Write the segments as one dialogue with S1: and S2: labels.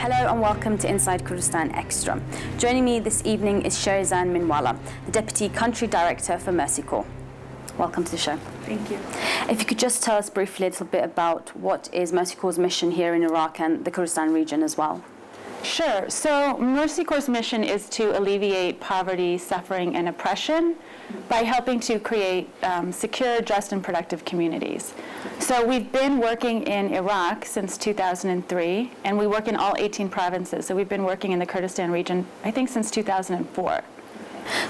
S1: Hello and welcome to Inside Kurdistan Extra. Joining me this evening is Sherizan Minwala, the Deputy Country Director for Mercy Corps. Welcome to the show.
S2: Thank you.
S1: If you could just tell us briefly a little bit about what is Mercy Corps' mission here in Iraq and the Kurdistan region as well.
S2: Sure. So Mercy Corps' mission is to alleviate poverty, suffering, and oppression by helping to create secure, just, and productive communities. So we've been working in Iraq since 2003, and we work in all 18 provinces. So we've been working in the Kurdistan region, I think, since 2004.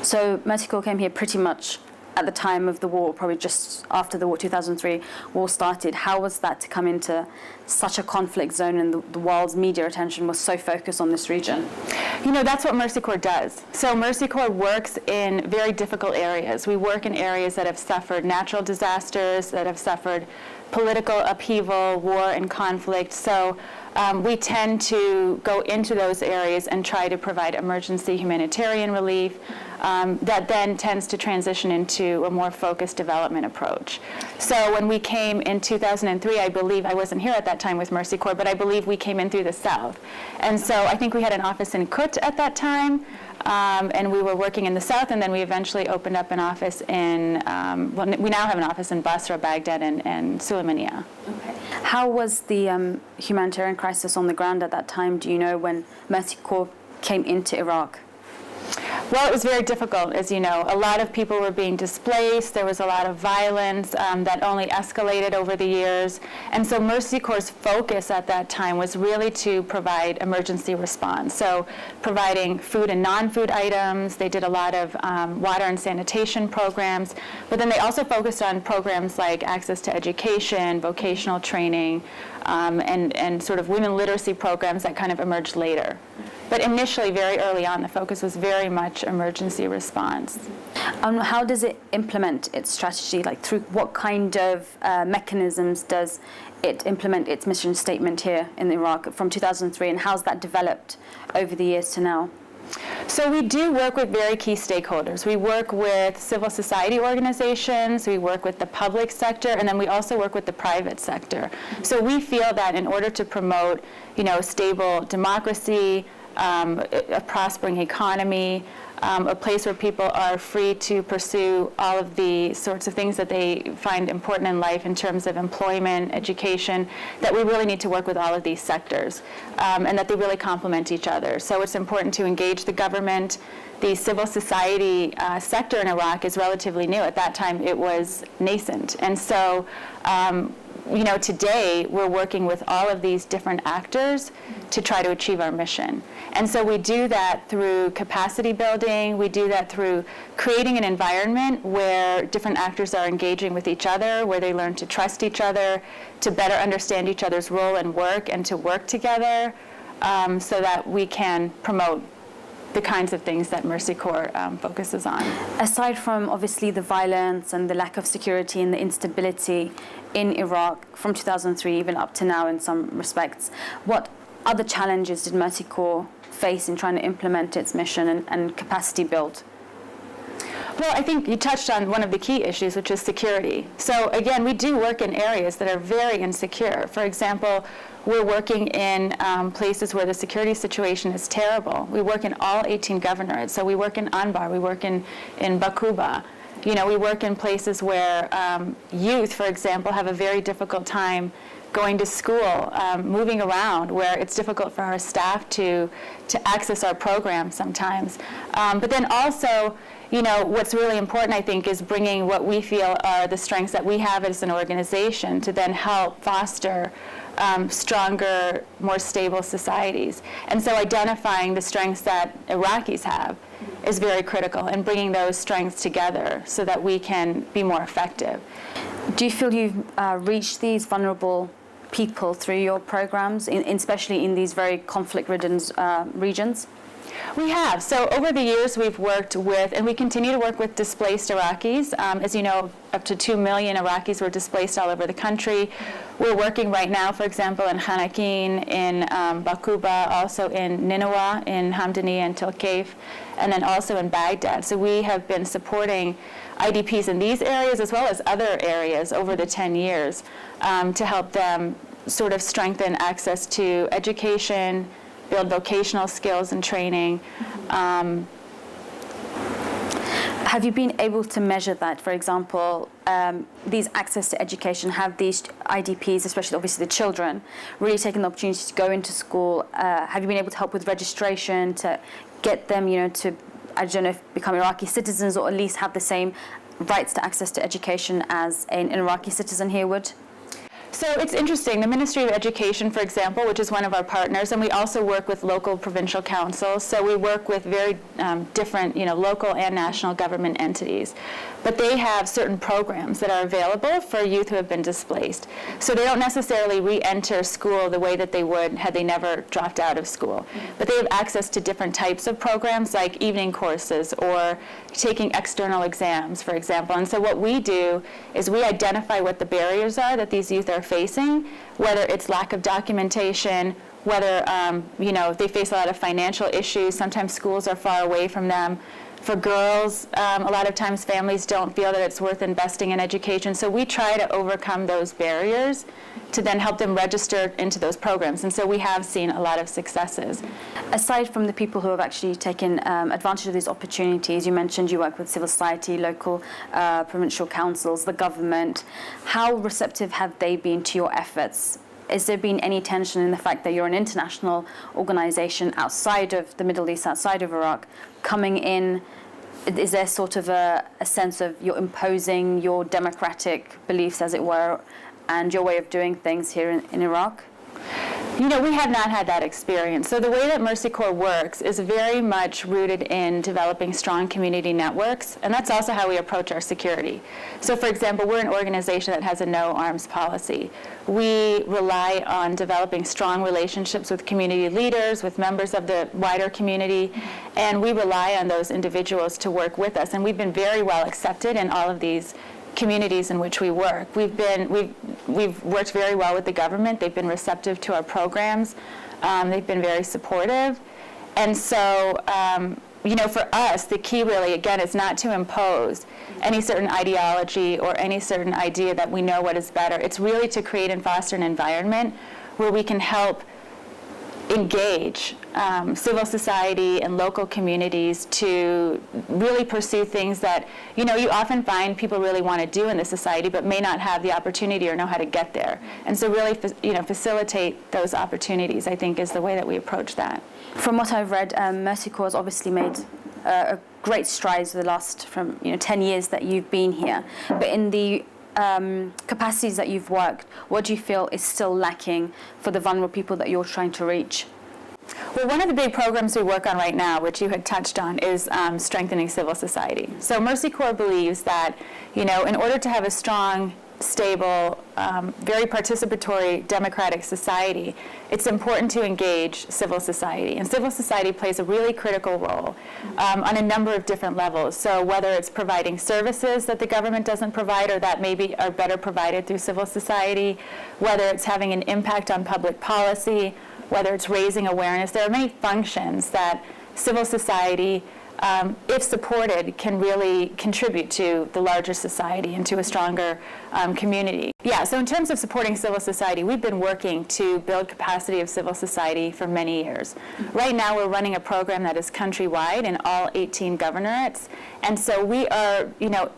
S1: So Mercy Corps came here pretty much at the time of the war, probably just after the war, 2003 war started. How was that to come into such a conflict zone and the world's media attention was so focused on this region?
S2: You know, that's what Mercy Corps does. So Mercy Corps works in very difficult areas. We work in areas that have suffered natural disasters, that have suffered political upheaval, war, and conflict. So we tend to go into those areas and try to provide emergency humanitarian relief that then tends to transition into a more focused development approach. So when we came in 2003, I believe, I wasn't here at that time with Mercy Corps, but I believe we came in through the south. And so I think we had an office in Kut at that time, and we were working in the south, and then we eventually opened up an office in, well, we now have an office in Basra, Baghdad, and Sulaymaniyah.
S1: Okay. How was the humanitarian crisis on the ground at that time? Do you know when Mercy Corps came into Iraq?
S2: Well, it was very difficult, as you know. A lot of people were being displaced. There was a lot of violence that only escalated over the years. And so Mercy Corps' focus at that time was really to provide emergency response. So providing food and non-food items. They did a lot of water and sanitation programs. But then they also focused on programs like access to education, vocational training, and sort of women literacy programs that kind of emerged later. But initially, very early on, the focus was very much emergency response.
S1: How does it implement its strategy? Like, through what kind of mechanisms does it implement its mission statement here in Iraq from 2003, and how's that developed over the years to now?
S2: So we do work with very key stakeholders. We work with civil society organizations, we work with the public sector, and then we also work with the private sector. So we feel that in order to promote, you know, stable democracy, a prospering economy, a place where people are free to pursue all of the sorts of things that they find important in life in terms of employment, education, that we really need to work with all of these sectors, and that they really complement each other. So it's important to engage the government. The civil society sector in Iraq is relatively new. At that time, it was nascent. And so, you know, today we're working with all of these different actors to try to achieve our mission. And so we do that through capacity building. We do that through creating an environment where different actors are engaging with each other, where they learn to trust each other, to better understand each other's role and work, and to work together so that we can promote the kinds of things that Mercy Corps focuses on.
S1: Aside from obviously the violence and the lack of security and the instability in Iraq from 2003 even up to now in some respects, what other challenges did Mercy Corps face in trying to implement its mission and capacity build?
S2: Well, I think you touched on one of the key issues, which is security. So again, we do work in areas that are very insecure. For example, we're working in places where the security situation is terrible. We work in all 18 governorates. So we work in Anbar, we work in Bakuba. You know, we work in places where youth, for example, have a very difficult time going to school, moving around, where it's difficult for our staff to access our programs sometimes. But then also, you know, what's really important, I think, is bringing what we feel are the strengths that we have as an organization to then help foster stronger, more stable societies. And so identifying the strengths that Iraqis have is very critical, and bringing those strengths together so that we can be more effective.
S1: Do you feel you've reached these vulnerable people through your programs, especially in these very conflict-ridden regions?
S2: We have. So over the years, we've worked with, and we continue to work with displaced Iraqis. As you know, up to 2 million Iraqis were displaced all over the country. We're working right now, for example, in Khanaqin, in Bakuba, also in Nineveh, in Hamdani and Tilkaif, and then also in Baghdad. So we have been supporting IDPs in these areas as well as other areas over the 10 years to help them sort of strengthen access to education, build vocational skills and training.
S1: Have you been able to measure that? For example, these access to education, have these IDPs, especially obviously the children, really taken the opportunity to go into school? Have you been able to help with registration to get them, to, I don't know, if become Iraqi citizens or at least have the same rights to access to education as an Iraqi citizen here would?
S2: So it's interesting. The Ministry of Education, for example, which is one of our partners, and we also work with local provincial councils. So we work with very different, local and national government entities. But they have certain programs that are available for youth who have been displaced. So they don't necessarily re-enter school the way that they would had they never dropped out of school. But they have access to different types of programs like evening courses or taking external exams, for example. And so what we do is we identify what the barriers are that these youth are facing, whether it's lack of documentation, whether they face a lot of financial issues. Sometimes schools are far away from them. For girls, a lot of times families don't feel that it's worth investing in education. So we try to overcome those barriers to then help them register into those programs. And so we have seen a lot of successes.
S1: Aside from the people who have actually taken advantage of these opportunities, you mentioned you work with civil society, local provincial councils, the government. How receptive have they been to your efforts? Has there been any tension in the fact that you're an international organization outside of the Middle East, outside of Iraq, coming in? Is there sort of a sense of you're imposing your democratic beliefs, as it were, and your way of doing things here in Iraq?
S2: We have not had that experience. So the way that Mercy Corps works is very much rooted in developing strong community networks, and that's also how we approach our security. So for example, we're an organization that has a no arms policy. We rely on developing strong relationships with community leaders, with members of the wider community, and we rely on those individuals to work with us. And we've been very well accepted in all of these communities in which we work. We've worked very well with the government. They've been receptive to our programs. They've been very supportive. And so, for us, the key really, again, is not to impose any certain ideology or any certain idea that we know what is better. It's really to create and foster an environment where we can help engage civil society and local communities to really pursue things that, you often find people really want to do in the society but may not have the opportunity or know how to get there. And so really, facilitate those opportunities, I think, is the way that we approach that.
S1: From what I've read, Mercy Corps has obviously made great strides for the last 10 years that you've been here. But in the capacities that you've worked, what do you feel is still lacking for the vulnerable people that you're trying to reach?
S2: Well, one of the big programs we work on right now, which you had touched on, is strengthening civil society. So Mercy Corps believes that, in order to have a strong, stable, very participatory democratic society, it's important to engage civil society. And civil society plays a really critical role on a number of different levels. So whether it's providing services that the government doesn't provide or that maybe are better provided through civil society, whether it's having an impact on public policy, whether it's raising awareness, there are many functions that civil society, if supported, can really contribute to the larger society and to a stronger community. Yeah, so in terms of supporting civil society, we've been working to build capacity of civil society for many years. Right now we're running a program that is countrywide in all 18 governorates, and so we are,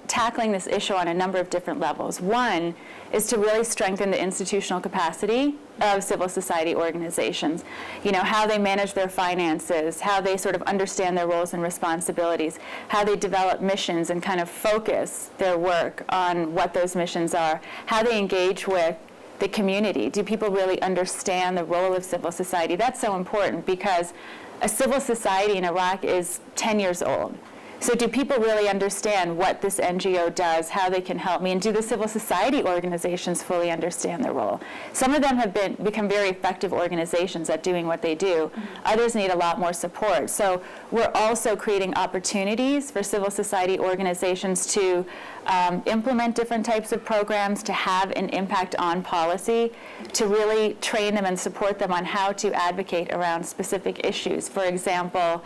S2: tackling this issue on a number of different levels. One is to really strengthen the institutional capacity of civil society organizations. How they manage their finances, how they sort of understand their roles and responsibilities, how they develop missions and kind of focus their work on what those missions are, how they engage with the community. Do people really understand the role of civil society? That's so important because a civil society in Iraq is 10 years old. So do people really understand what this NGO does, how they can help me, and do the civil society organizations fully understand their role? Some of them have become very effective organizations at doing what they do. Others need a lot more support. So we're also creating opportunities for civil society organizations to implement different types of programs, to have an impact on policy, to really train them and support them on how to advocate around specific issues. For example,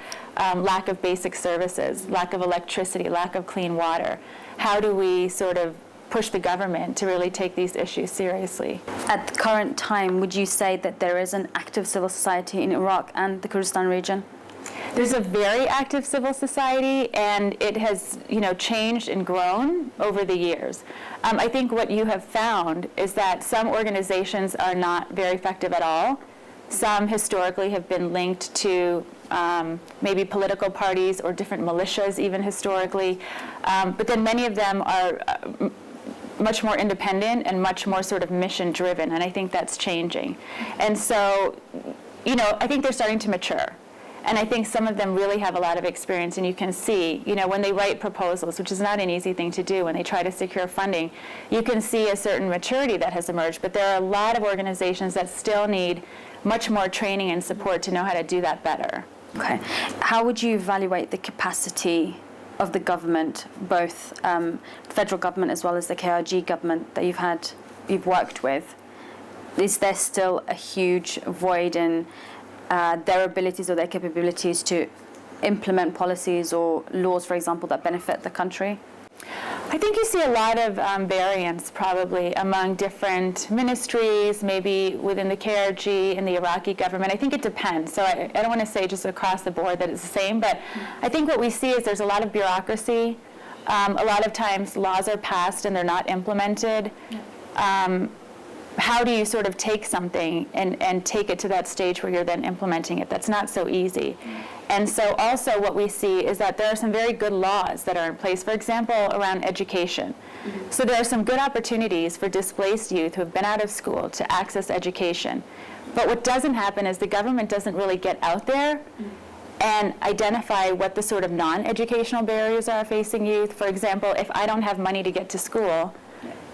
S2: lack of basic services, lack of electricity, lack of clean water. How do we sort of push the government to really take these issues seriously.
S1: At the current time, would you say that there is an active civil society in Iraq and the Kurdistan region?
S2: There's a very active civil society, and it has, changed and grown over the years. I think what you have found is that some organizations are not very effective at all. Some historically have been linked to maybe political parties or different militias, even historically. But then many of them are much more independent and much more sort of mission-driven, and I think that's changing. And so, I think they're starting to mature. And I think some of them really have a lot of experience, and you can see, when they write proposals, which is not an easy thing to do when they try to secure funding, you can see a certain maturity that has emerged. But there are a lot of organizations that still need much more training and support to know how to do that better.
S1: Okay. How would you evaluate the capacity of the government, both the federal government as well as the KRG government that you've worked with? Is there still a huge void in their abilities or their capabilities to implement policies or laws, for example, that benefit the country?
S2: I think you see a lot of variance probably among different ministries, maybe within the KRG and the Iraqi government. I think it depends. So I don't want to say just across the board that it's the same, but I think what we see is there's a lot of bureaucracy. A lot of times laws are passed and they're not implemented. How do you sort of take something and take it to that stage where you're then implementing it? That's not so easy. And so also what we see is that there are some very good laws that are in place, for example, around education. So there are some good opportunities for displaced youth who have been out of school to access education. But what doesn't happen is the government doesn't really get out there and identify what the sort of non-educational barriers are facing youth. For example, if I don't have money to get to school,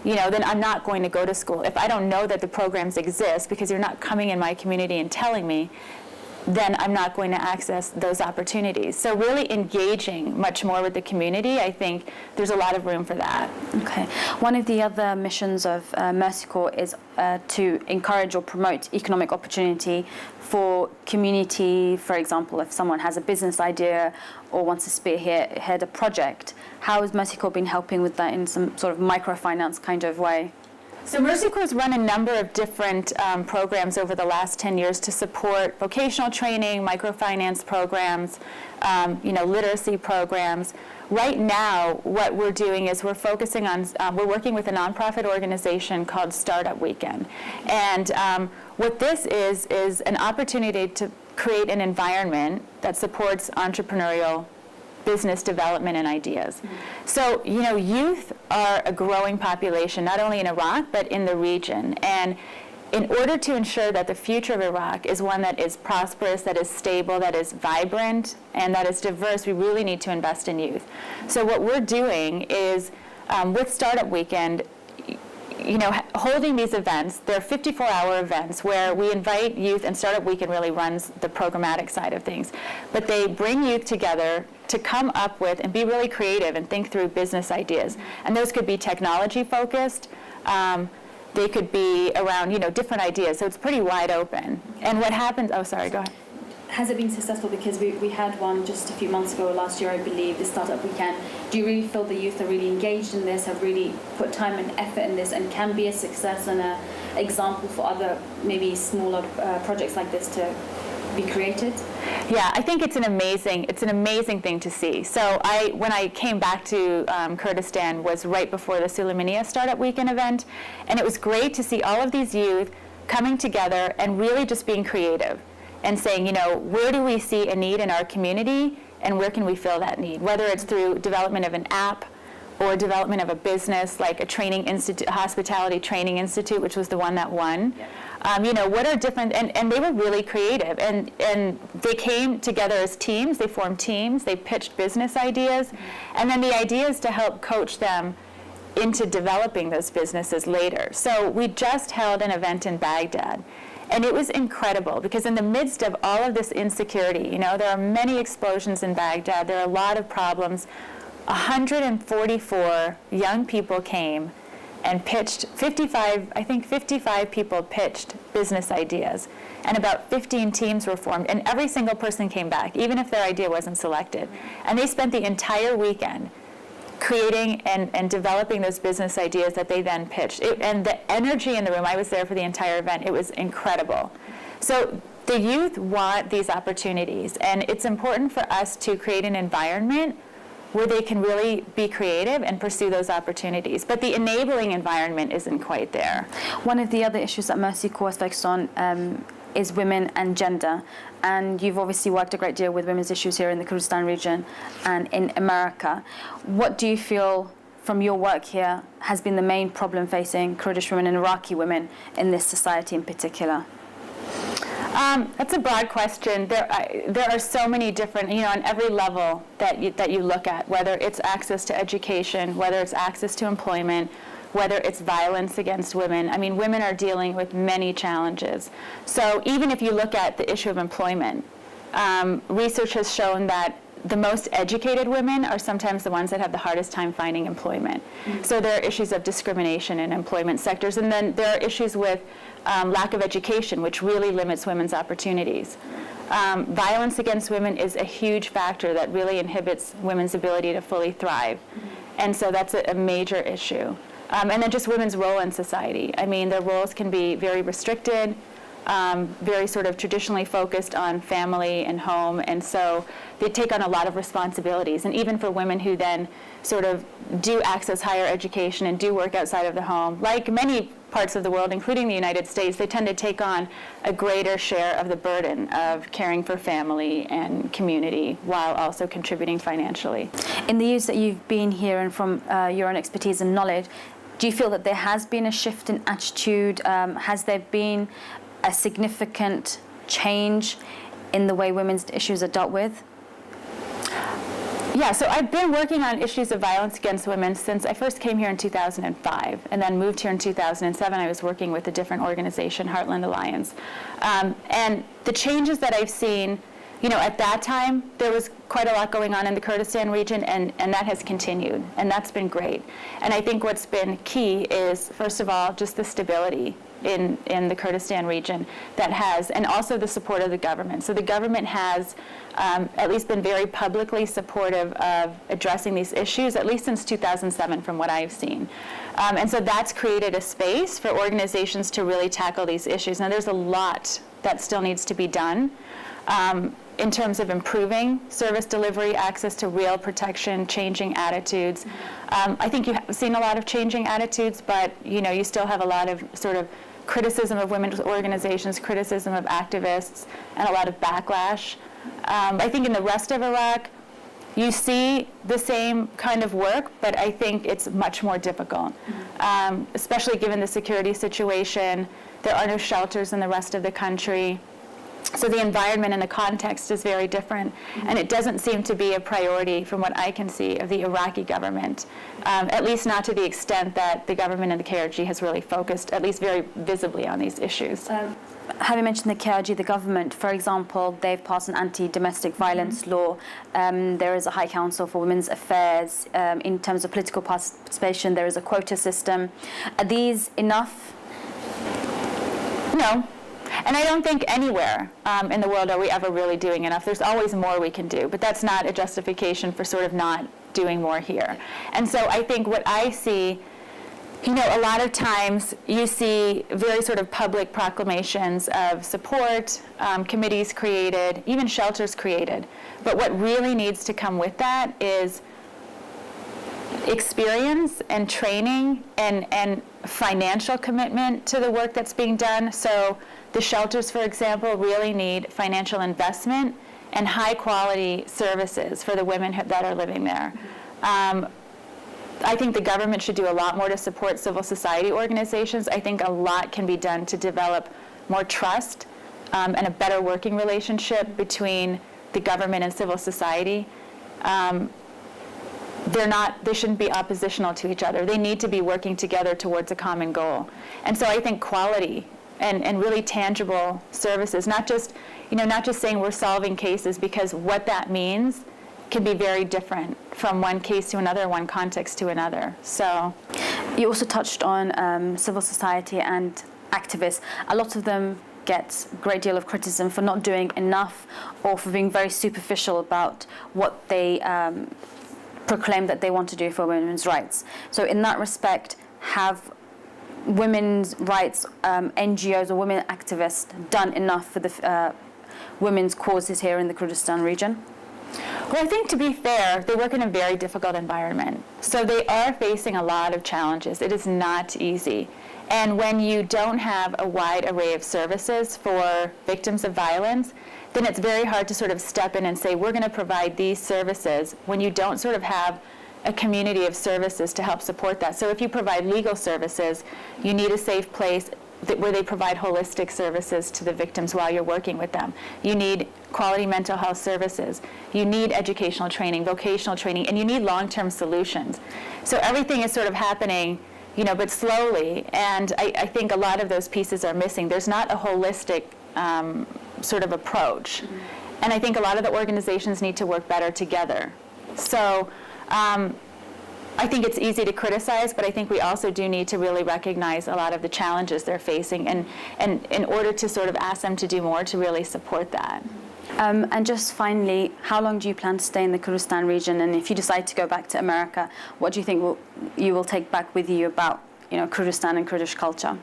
S2: then I'm not going to go to school. If I don't know that the programs exist because you're not coming in my community and telling me, then I'm not going to access those opportunities. So really engaging much more with the community, I think there's a lot of room for that.
S1: Okay. One of the other missions of Mercy Corps is to encourage or promote economic opportunity for community. For example, if someone has a business idea or wants to spearhead a project, how has Mercy Corps been helping with that in some sort of microfinance kind of way?
S2: So Mercy Corps has run a number of different programs over the last 10 years to support vocational training, microfinance programs, literacy programs. Right now, what we're doing is we're focusing on, we're working with a nonprofit organization called Startup Weekend. And what this is an opportunity to create an environment that supports entrepreneurial business development and ideas. So, youth are a growing population, not only in Iraq, but in the region. And in order to ensure that the future of Iraq is one that is prosperous, that is stable, that is vibrant, and that is diverse, we really need to invest in youth. So what we're doing is, with Startup Weekend, holding these events, they're 54-hour events where we invite youth, and Startup Weekend really runs the programmatic side of things. But they bring youth together to come up with and be really creative and think through business ideas. And those could be technology focused. They could be around, different ideas. So it's pretty wide open. And what happens, go ahead.
S1: Has it been successful? Because we had one just a few months ago, last year I believe, the Startup Weekend. Do you really feel the youth are really engaged in this, have really put time and effort in this, and can be a success and an example for other maybe smaller projects like this to be created?
S2: Yeah, I think it's an amazing thing to see. So when I came back to Kurdistan was right before the Suleimaniya Startup Weekend event, and it was great to see all of these youth coming together and really just being creative and saying, where do we see a need in our community and where can we fill that need? Whether it's through development of an app or development of a business like a training institute, a hospitality training institute, which was the one that won. Yeah. What are different, and they were really creative, and they came together as teams, they formed teams, they pitched business ideas, and then the idea is to help coach them into developing those businesses later. So we just held an event in Baghdad, and it was incredible because in the midst of all of this insecurity, there are many explosions in Baghdad, there are a lot of problems. 144 young people came and pitched 55 people pitched business ideas, and about 15 teams were formed, and every single person came back, even if their idea wasn't selected. And they spent the entire weekend creating and developing those business ideas that they then pitched. And the energy in the room, I was there for the entire event, it was incredible. So the youth want these opportunities, and it's important for us to create an environment where they can really be creative and pursue those opportunities. But the enabling environment isn't quite there.
S1: One of the other issues that Mercy Corps is focused on is women and gender. And you've obviously worked a great deal with women's issues here in the Kurdistan region and in America. What do you feel from your work here has been the main problem facing Kurdish women and Iraqi women in this society in particular?
S2: That's a broad question. There are so many different, on every level that you look at, whether it's access to education, whether it's access to employment, whether it's violence against women. I mean, women are dealing with many challenges. So even if you look at the issue of employment, research has shown that the most educated women are sometimes the ones that have the hardest time finding employment. Mm-hmm. So there are issues of discrimination in employment sectors, and then there are issues with lack of education, which really limits women's opportunities. Violence against women is a huge factor that really inhibits women's ability to fully thrive. Mm-hmm. And so that's a major issue. And then just women's role in society. I mean, their roles can be very restricted, very sort of traditionally focused on family and home, and so they take on a lot of responsibilities. And even for women who then sort of do access higher education and do work outside of the home, like many parts of the world, including the United States, they tend to take on a greater share of the burden of caring for family and community while also contributing financially.
S1: In the years that you've been here and from your own expertise and knowledge, do you feel that there has been a shift in attitude? Has there been a significant change in the way women's issues are dealt with?
S2: Yeah, so I've been working on issues of violence against women since I first came here in 2005 and then moved here in 2007. I was working with a different organization, Heartland Alliance. And the changes that I've seen, at that time, there was quite a lot going on in the Kurdistan region, and that has continued, and that's been great. And I think what's been key is, first of all, just the stability in the Kurdistan region that has, and also the support of the government. So the government has at least been very publicly supportive of addressing these issues, at least since 2007 from what I've seen. And so that's created a space for organizations to really tackle these issues. Now there's a lot that still needs to be done in terms of improving service delivery, access to real protection, changing attitudes. I think you have seen a lot of changing attitudes, but you still have a lot of sort of criticism of women's organizations, criticism of activists, and a lot of backlash. I think in the rest of Iraq, you see the same kind of work, but I think it's much more difficult, especially given the security situation. There are no shelters in the rest of the country. So the environment and the context is very different, and it doesn't seem to be a priority from what I can see of the Iraqi government, at least not to the extent that the government and the KRG has really focused, at least very visibly, on these issues.
S1: Having mentioned the KRG, the government, for example, they've passed an anti-domestic violence law. There is a High Council for Women's Affairs. In terms of political participation, there is a quota system. Are these enough?
S2: No. And I don't think anywhere in the world are we ever really doing enough. There's always more we can do, but that's not a justification for sort of not doing more here. And so I think what I see, a lot of times you see very sort of public proclamations of support, committees created, even shelters created. But what really needs to come with that is experience and training and financial commitment to the work that's being done. So the shelters, for example, really need financial investment and high quality services for the women that are living there. I think the government should do a lot more to support civil society organizations. I think a lot can be done to develop more trust and a better working relationship between the government and civil society. They shouldn't be oppositional to each other. They need to be working together towards a common goal. And so I think quality and really tangible services, not just saying we're solving cases, because what that means can be very different from one case to another, one context to another. So,
S1: you also touched on civil society and activists. A lot of them get a great deal of criticism for not doing enough or for being very superficial about what they proclaim that they want to do for women's rights. So in that respect, have women's rights NGOs or women activists done enough for the women's causes here in the Kurdistan region?
S2: Well, I think to be fair, they work in a very difficult environment. So they are facing a lot of challenges. It is not easy. And when you don't have a wide array of services for victims of violence, then it's very hard to sort of step in and say, we're going to provide these services when you don't sort of have a community of services to help support that. So if you provide legal services, you need a safe place where they provide holistic services to the victims while you're working with them. You need quality mental health services. You need educational training, vocational training, and you need long-term solutions. So everything is sort of happening, you know, but slowly, and I think a lot of those pieces are missing. There's not a holistic sort of approach. Mm-hmm. And I think a lot of the organizations need to work better together. So I think it's easy to criticize, but I think we also do need to really recognize a lot of the challenges they're facing, and in order to sort of ask them to do more to really support that.
S1: And just finally, how long do you plan to stay in the Kurdistan region? And if you decide to go back to America, what do you think you will take back with you about, you know, Kurdistan and Kurdish culture?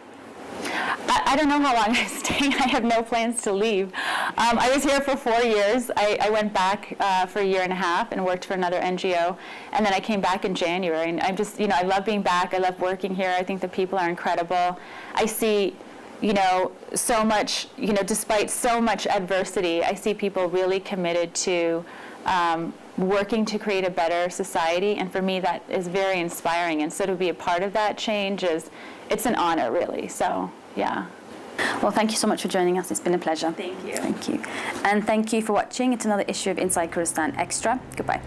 S2: I don't know how long I'm staying. I have no plans to leave. I was here for 4 years. I went back for a year and a half and worked for another NGO, and then I came back in January. And I'm just, you know, I love being back. I love working here. I think the people are incredible. I see, you know, so much, you know, despite so much adversity, I see people really committed to working to create a better society, and for me that is very inspiring. And so to be a part of that change it's an honor, really. So, yeah.
S1: Well, thank you so much for joining us. It's been a pleasure.
S2: Thank you.
S1: Thank you. And thank you for watching. It's another issue of Inside Kurdistan Extra. Goodbye.